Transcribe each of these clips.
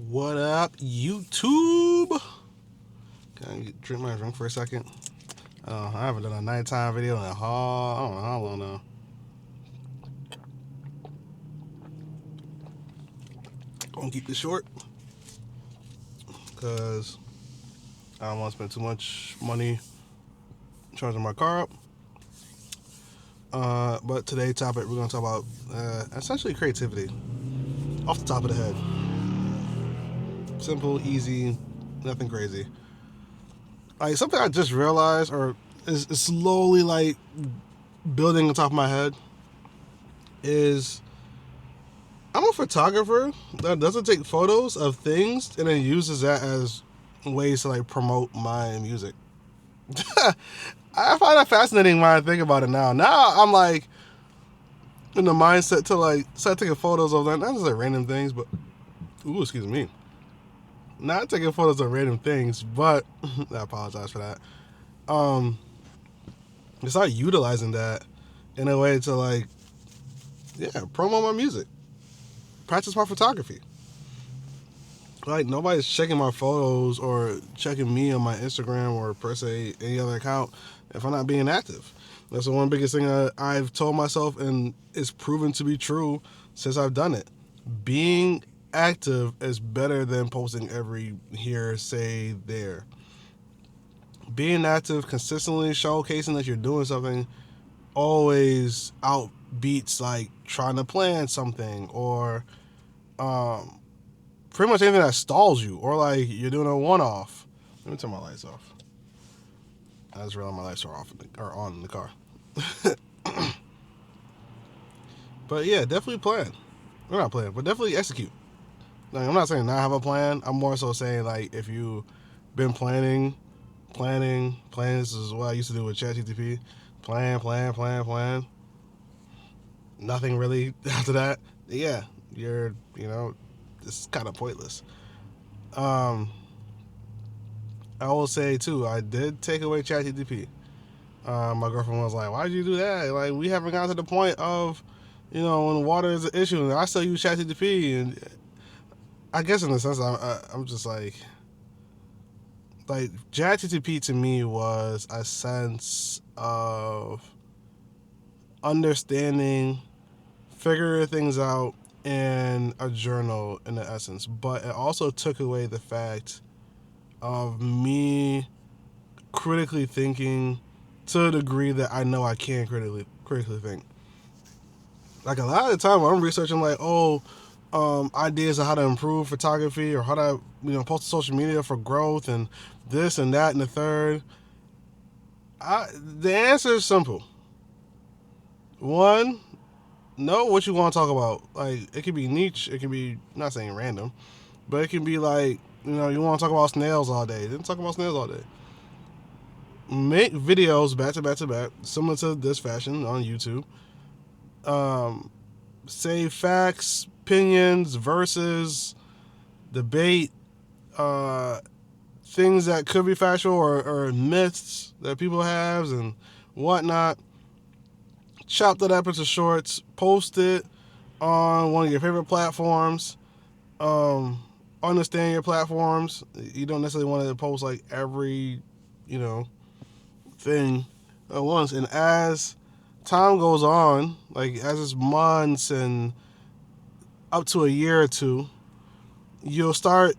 What up, YouTube? Can I drink my drink for a second? I haven't done a nighttime video in I don't know how long now. Gonna keep this short because I don't want to spend too much money charging my car up. But today's topic, we're gonna talk about essentially creativity, off the top of the head. Simple, easy, nothing crazy. Like something I just realized, or is slowly like building on top of my head, is I'm a photographer that doesn't take photos of things and then uses that as ways to like promote my music. I find that fascinating when I think about it now. Now I'm like in the mindset to like start taking photos of not just like random things, but excuse me. Not taking photos of random things, but I apologize for that. I start utilizing that in a way to like, promote my music, practice my photography. Like nobody's checking my photos or checking me on my Instagram or per se any other account if I'm not being active. That's the one biggest thing I've told myself, and it's proven to be true since I've done it. Being active is better than posting every here, say, there. Being active, consistently showcasing that you're doing something, always outbeats like trying to plan something or pretty much anything that stalls you or like you're doing a one-off. Let me turn my lights off. I just realized my lights are off or on in the car. But yeah, definitely plan. We're not playing, but definitely execute. Like, I'm not saying not have a plan. I'm more so saying like if you've been planning. This is what I used to do with ChatGPT. Plan. Nothing really after that. Yeah, it's kind of pointless. I will say too, I did take away ChatGPT. My girlfriend was like, "Why'd you do that? Like, we haven't gotten to the point of, when water is an issue, and I still use ChatGPT." And I guess in a sense, I'm just like ChatGPT to me was a sense of understanding, figuring things out in a journal in the essence, but it also took away the fact of me critically thinking to a degree that I know I can critically think. Like a lot of the time when I'm researching ideas of how to improve photography or how to post to social media for growth and this and that and the third, the answer is simple. One, know what you want to talk about. Like, it can be niche, it can be, not saying random, but it can be like, you want to talk about snails all day, then talk about snails all day. Make videos back to back to back, similar to this fashion on YouTube. Say facts, opinions, verses, debate, things that could be factual or myths that people have and whatnot. Chop that up into shorts, post it on one of your favorite platforms. Understand your platforms. You don't necessarily want to post like every, thing at once. And as time goes on, like as it's months and up to a year or two, you'll start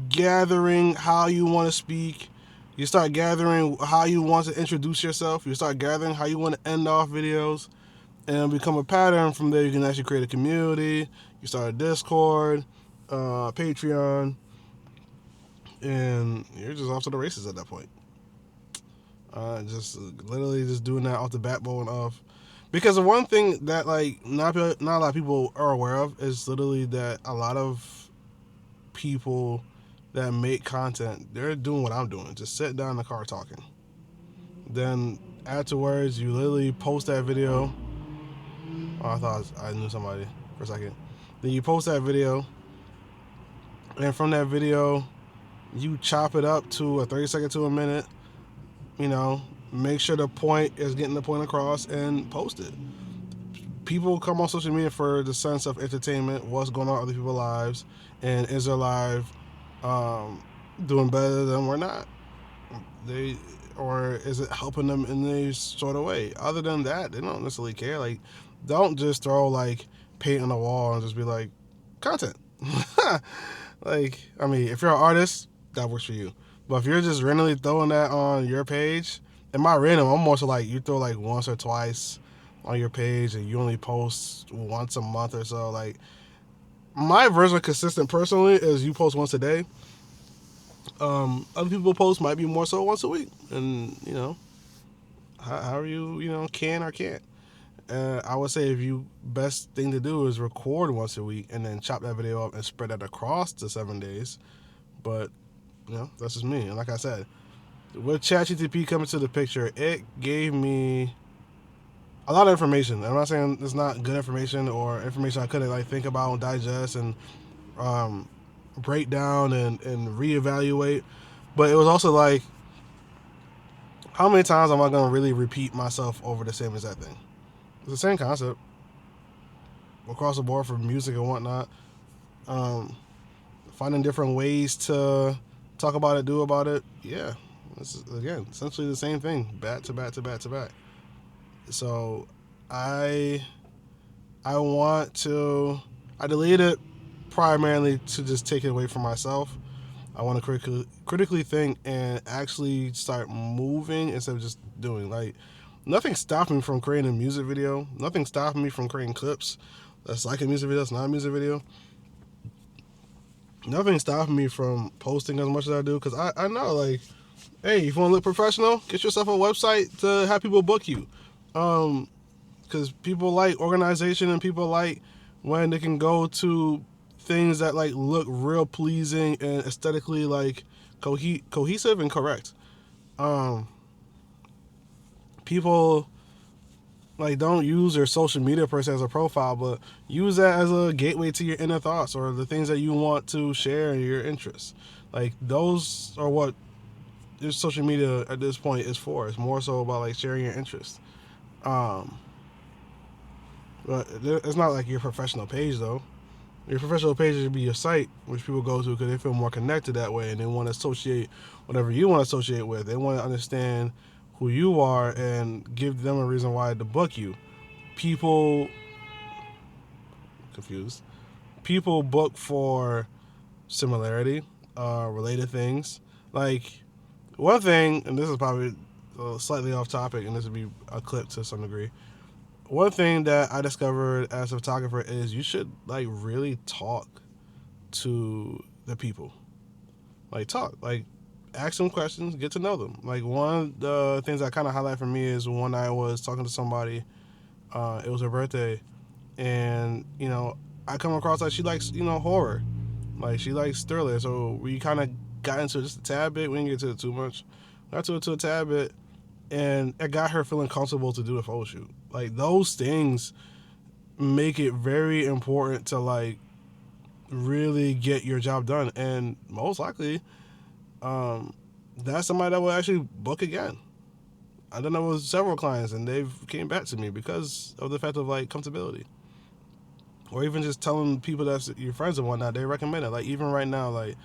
gathering how you want to speak. You start gathering how you want to introduce yourself. You start gathering how you want to end off videos. And it'll become a pattern. From there, you can actually create a community. You start a Discord, Patreon, and you're just off to the races at that point. Just literally just doing that off the backbone of, because the one thing that like not a lot of people are aware of is literally that a lot of people that make content, they're doing what I'm doing, just sitting down in the car talking. Then afterwards, you literally post that video. Oh, I thought I knew somebody for a second. Then you post that video, and from that video, you chop it up to a 30-second to a minute. Make sure the point is getting the point across and post it. people come on social media for the sense of entertainment, what's going on in other people's lives, and is their life um, doing better than we're not? They or is it helping them in any sort of way? Other than that, they don't necessarily care. Like, don't just throw like paint on the wall and just be like content. Like, I mean, if you're an artist, that works for you. But if you're just randomly throwing that on your page, and my random, I'm more so like you throw like once or twice on your page and you only post once a month or so. Like, my version of consistent personally is you post once a day. Other people post might be more so once a week, and how you can or can't. I would say if you best thing to do is record once a week and then chop that video up and spread that across the 7 days. But that's just me. And like I said, with ChatGPT coming to the picture, it gave me a lot of information. I'm not saying it's not good information or information I couldn't like think about and digest and um, break down and reevaluate. But it was also like, how many times am I going to really repeat myself over the same exact thing? It's the same concept across the board for music and whatnot. Um, Finding different ways to talk about it, do about it. Yeah, it's again essentially the same thing, back to back to back to back. So I want to. I deleted it primarily to just take it away from myself. I want to critically think and actually start moving instead of just doing. Like, nothing stopped me from creating a music video. Nothing stopped me from creating clips that's like a music video, that's not a music video. Nothing stopping me from posting as much as I do, because I know, like, hey, if you want to look professional, get yourself a website to have people book you. Because people like organization and people like when they can go to things that like look real pleasing and aesthetically like cohesive and correct. People like don't use their social media per se as a profile, but use that as a gateway to your inner thoughts or the things that you want to share in your interests. Like, those are what your social media at this point is for. It's more so about like sharing your interests. But it's not like your professional page though. Your professional page should be your site, which people go to because they feel more connected that way, and they want to associate whatever you want to associate with. They want to understand who you are and give them a reason why to book you. People confused. People book for similarity, related things. Like, one thing, and this is probably slightly off topic, and this would be a clip to some degree. One thing that I discovered as a photographer is you should like really talk to the people. Like, ask them questions, get to know them. Like, one of the things that kind of highlight for me is when I was talking to somebody. It was her birthday, and I come across like she likes horror, like she likes thriller. So we kind of got into it just a tad bit. We didn't get to it too much. Got to it to a tad bit, and it got her feeling comfortable to do a photo shoot. Like, those things make it very important to like really get your job done, and most likely, that's somebody that will actually book again. I done that with several clients, and they've came back to me because of the fact of like comfortability, or even just telling people that's your friends and whatnot. They recommend it. Like, even right now, like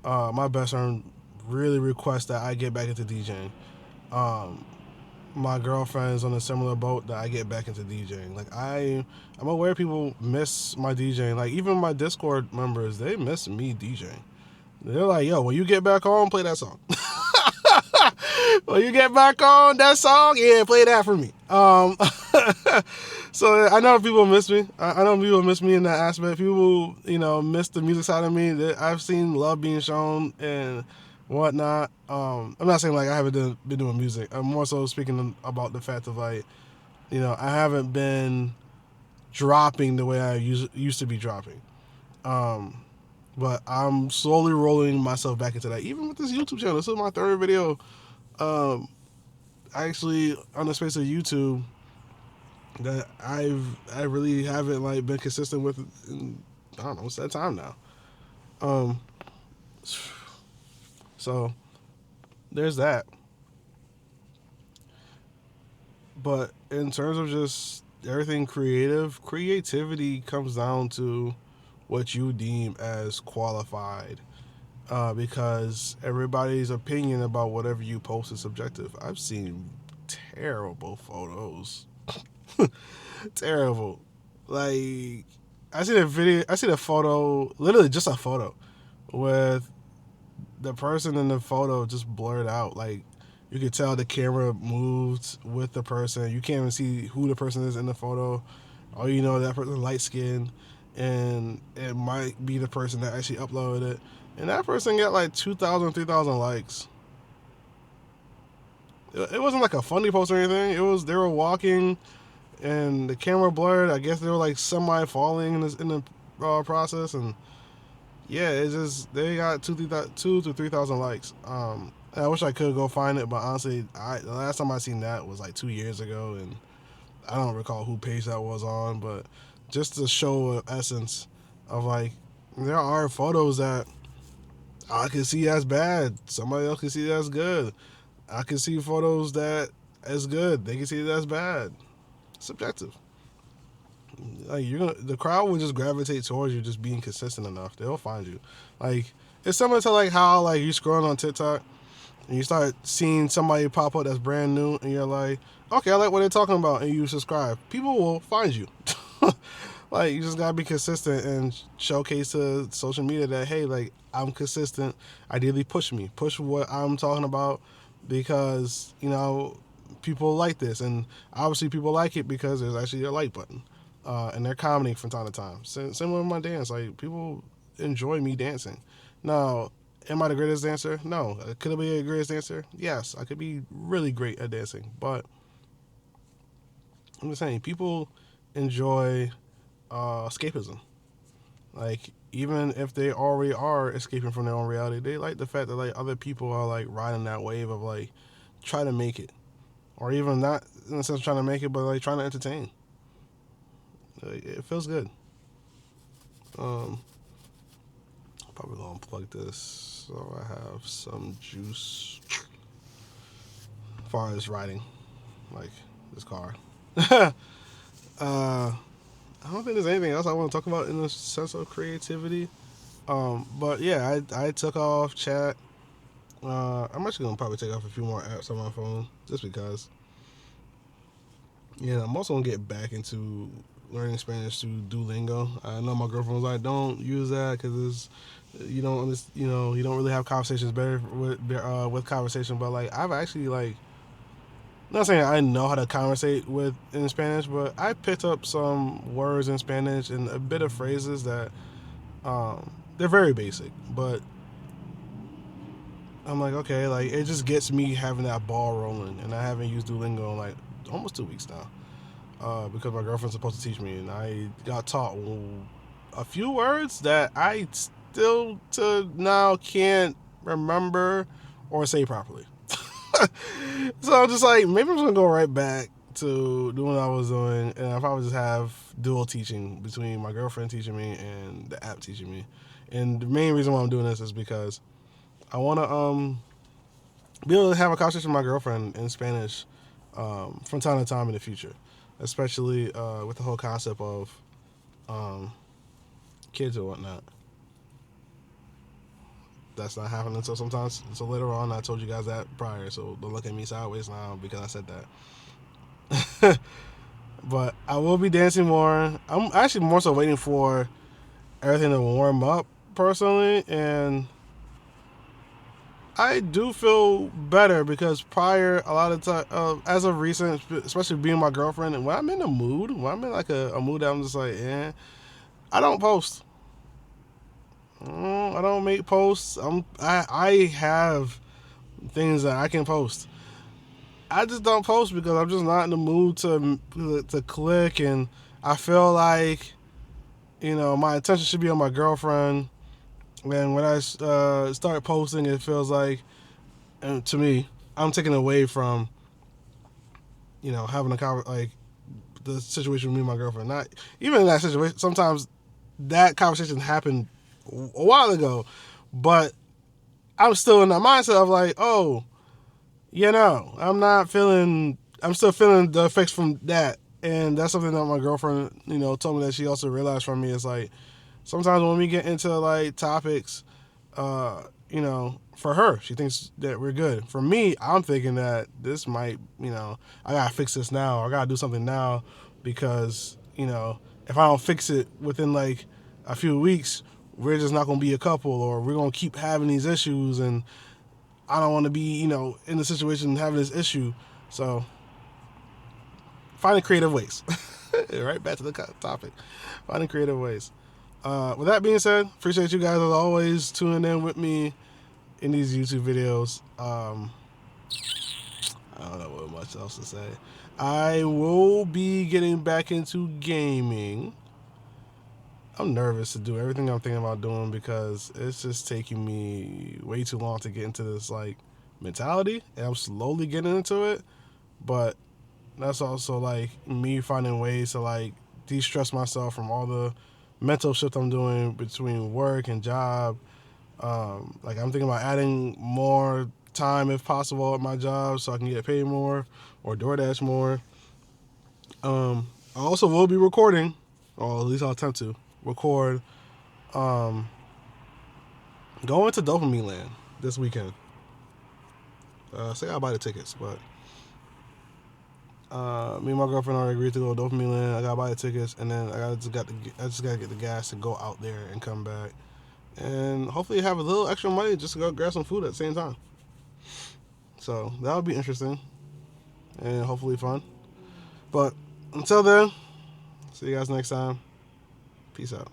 my best friend really requests that I get back into DJing. My girlfriend's on a similar boat that I get back into DJing. Like, I'm aware people miss my DJing. Like, even my Discord members, they miss me DJing. They're like, yo, when you get back on, play that song. When you get back on that song, yeah, play that for me. So I know people miss me. I know people miss me in that aspect. People, miss the music side of me. I've seen love being shown and whatnot. I'm not saying like I haven't been doing music. I'm more so speaking about the fact of like, I haven't been dropping the way I used to be dropping. But I'm slowly rolling myself back into that. Even with this YouTube channel, this is my third video. Actually, on the space of YouTube, that I really haven't like been consistent with. In, I don't know, it's that time now. So there's that. But in terms of just everything creativity comes down to what you deem as qualified. Because everybody's opinion about whatever you post is subjective. I've seen terrible photos. Terrible. Like, I seen a photo, literally just a photo, with the person in the photo just blurred out. Like, you could tell the camera moved with the person. You can't even see who the person is in the photo. All you know, that person light skinned, and it might be the person that actually uploaded it. And that person got like 2,000, 3,000 likes. It wasn't like a funny post or anything. It was, they were walking and the camera blurred. I guess they were like semi falling in the process, and yeah, it's just they got 2 to 3,000 likes. And I wish I could go find it, but honestly, the last time I seen that was like 2 years ago, and I don't recall who page that was on. But just to show an essence of like, there are photos that I can see as bad, somebody else can see that's good. I can see photos that as good, they can see that's bad. Subjective. Like, the crowd will just gravitate towards you just being consistent enough. They'll find you. Like, it's similar to like how like you scrolling on TikTok and you start seeing somebody pop up that's brand new, and you're like, okay, I like what they're talking about, and you subscribe. People will find you. Like, you just gotta be consistent and showcase to social media that, hey, like, I'm consistent. Ideally, push what I'm talking about, because people like this, and obviously people like it because there's actually a like button, and they're commenting from time to time. Similar with my dance, like, people enjoy me dancing. Now, am I the greatest dancer? No. Could I be a greatest dancer? Yes, I could be really great at dancing, but I'm just saying, people enjoy escapism. Like, even if they already are escaping from their own reality, they like the fact that like other people are like riding that wave of like try to make it, or even not in the sense of trying to make it, but like trying to entertain. Like, it feels good. Probably gonna unplug this so I have some juice. As far as riding, like this car. I don't think there's anything else I want to talk about in the sense of creativity. But yeah, I took off chat. I'm actually gonna probably take off a few more apps on my phone just because. Yeah, I'm also gonna get back into learning Spanish through Duolingo. I know my girlfriend was like, "Don't use that because you don't you don't really have conversations better with conversation." But like, I've actually like, not saying I know how to conversate with in Spanish, but I picked up some words in Spanish and a bit of phrases that they're very basic, but I'm like, okay, like, it just gets me having that ball rolling, and I haven't used Duolingo in like almost 2 weeks now, because my girlfriend's supposed to teach me, and I got taught a few words that I still to now can't remember or say properly. So I'm just like, maybe I'm just gonna go right back to doing what I was doing, and I'll probably just have dual teaching between my girlfriend teaching me and the app teaching me. And the main reason why I'm doing this is because I want to be able to have a conversation with my girlfriend in Spanish from time to time in the future, especially with the whole concept of kids or whatnot. That's not happening until sometimes. So later on, I told you guys that prior, so don't look at me sideways now because I said that. But I will be dancing more. I'm actually more so waiting for everything to warm up personally, and I do feel better because prior, a lot of time, as of recent, especially being my girlfriend, and when I'm in a mood, when I'm in like a mood that I'm just like, I don't post. I don't make posts. I have things that I can post. I just don't post because I'm just not in the mood to click, and I feel like my attention should be on my girlfriend. And when I start posting, it feels like, and to me, I'm taking away from having like the situation with me and my girlfriend. Not even in that situation. Sometimes that conversation happened a while ago, but I'm still in that mindset of like, I'm still feeling the effects from that And that's something that my girlfriend, told me that she also realized from me is like sometimes when we get into like topics, for her, she thinks that we're good. For me, I'm thinking that this might, I gotta fix this now. I gotta do something now because, if I don't fix it within like a few weeks, we're just not gonna be a couple, or we're gonna keep having these issues, and I don't want to be, in the situation having this issue. So finding creative ways. Right back to the topic. Finding creative ways. With that being said, appreciate you guys as always tuning in with me in these YouTube videos. I don't know what much else to say. I will be getting back into gaming. I'm nervous to do everything I'm thinking about doing because it's just taking me way too long to get into this like mentality, and I'm slowly getting into it. But that's also like me finding ways to like de-stress myself from all the mental shift I'm doing between work and job. Like I'm thinking about adding more time if possible at my job so I can get paid more or DoorDash more. I also will be recording, or at least I'll attempt to record, going to Dopamine Land this weekend. So I gotta buy the tickets, but me and my girlfriend already agreed to go to Dopamine Land. I gotta buy the tickets, and then I just gotta get the gas to go out there and come back, and hopefully have a little extra money just to go grab some food at the same time. So that would be interesting and hopefully fun. But until then, see you guys next time. Peace out.